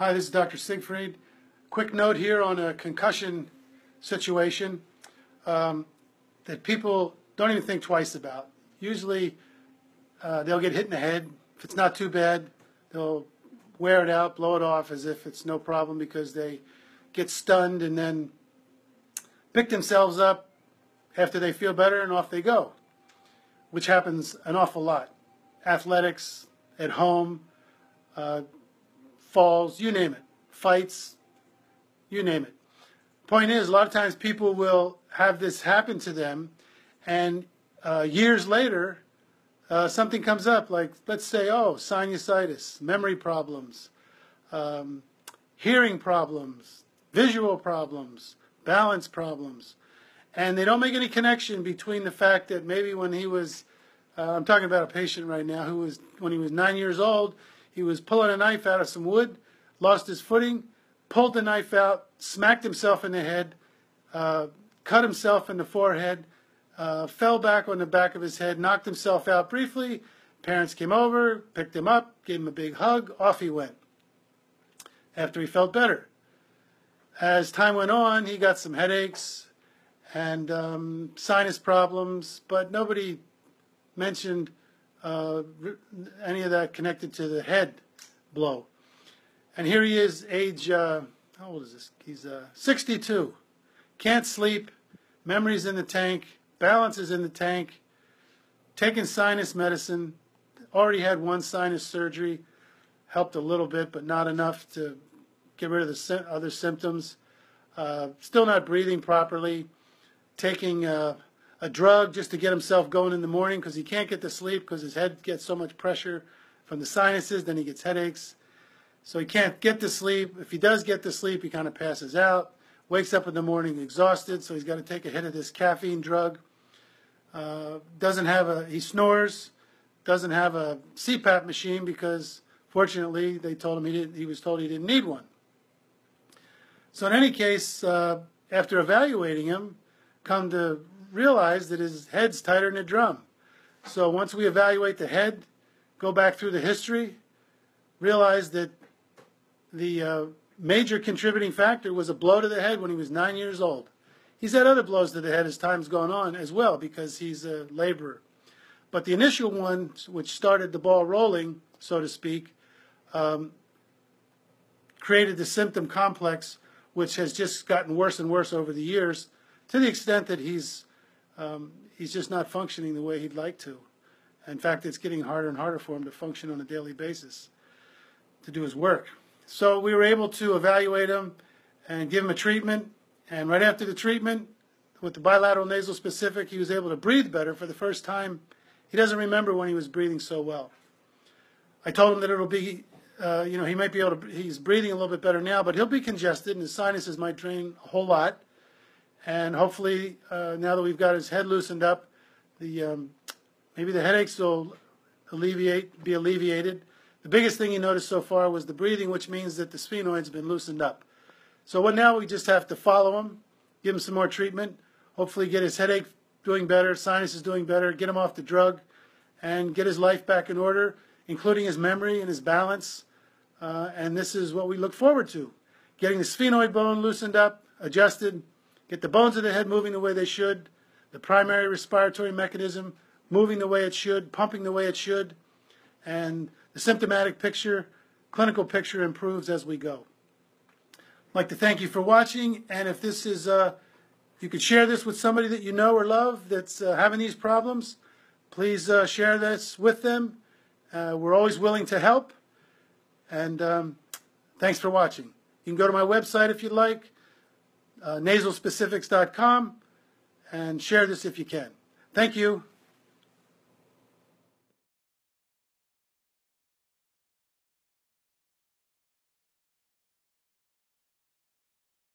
Hi, this is Dr. Siegfried. Quick note here on a concussion situation that people don't even think twice about. Usually they'll get hit in the head. If it's not too bad, they'll wear it out, blow it off as if it's no problem because they get stunned and then pick themselves up after they feel better and off they go, which happens an awful lot. Athletics, at home, falls, you name it, fights, you name it. Point is, a lot of times people will have this happen to them, and years later, something comes up, like, let's say, sinusitis, memory problems, hearing problems, visual problems, balance problems, and they don't make any connection between the fact that maybe when he was, I'm talking about a patient right now who was, when he was 9 years old, he was pulling a knife out of some wood, lost his footing, pulled the knife out, smacked himself in the head, cut himself in the forehead, fell back on the back of his head, knocked himself out briefly. Parents came over, picked him up, gave him a big hug, off he went after he felt better. As time went on, he got some headaches and sinus problems, but nobody mentioned any of that connected to the head blow. And here he is, age, how old is this? He's 62. Can't sleep, memory's in the tank, balance is in the tank, taking sinus medicine, already had one sinus surgery, helped a little bit, but not enough to get rid of the other symptoms. Still not breathing properly, taking a drug just to get himself going in the morning because he can't get to sleep because his head gets so much pressure from the sinuses, then he gets headaches. So he can't get to sleep. If he does get to sleep, he kind of passes out, wakes up in the morning exhausted, so he's got to take a hit of this caffeine drug. He snores, doesn't have a CPAP machine because fortunately they told him he was told he didn't need one. So in any case, after evaluating him, come to realize that his head's tighter than a drum. So once we evaluate the head, go back through the history, realize that the major contributing factor was a blow to the head when he was 9 years old. He's had other blows to the head as time's gone on as well because he's a laborer. But the initial one, which started the ball rolling, so to speak, created the symptom complex, which has just gotten worse and worse over the years, to the extent that he's just not functioning the way he'd like to. In fact, it's getting harder and harder for him to function on a daily basis, to do his work. So we were able to evaluate him and give him a treatment. And right after the treatment, with the bilateral nasal specific, he was able to breathe better for the first time. He doesn't remember when he was breathing so well. I told him that it'll be, he might be able to, he's breathing a little bit better now, but he'll be congested and his sinuses might drain a whole lot. And hopefully, now that we've got his head loosened up, maybe the headaches will be alleviated. The biggest thing he noticed so far was the breathing, which means that the sphenoid's been loosened up. So now we just have to follow him, give him some more treatment, hopefully get his headache doing better, sinuses doing better, get him off the drug, and get his life back in order, including his memory and his balance. And this is what we look forward to, getting the sphenoid bone loosened up, adjusted, get the bones of the head moving the way they should, the primary respiratory mechanism moving the way it should, pumping the way it should, and the symptomatic picture, clinical picture improves as we go. I'd like to thank you for watching, and if this is, you could share this with somebody that you know or love that's having these problems, please share this with them. We're always willing to help, and thanks for watching. You can go to my website if you'd like, nasalspecifics.com, and share this if you can. Thank you.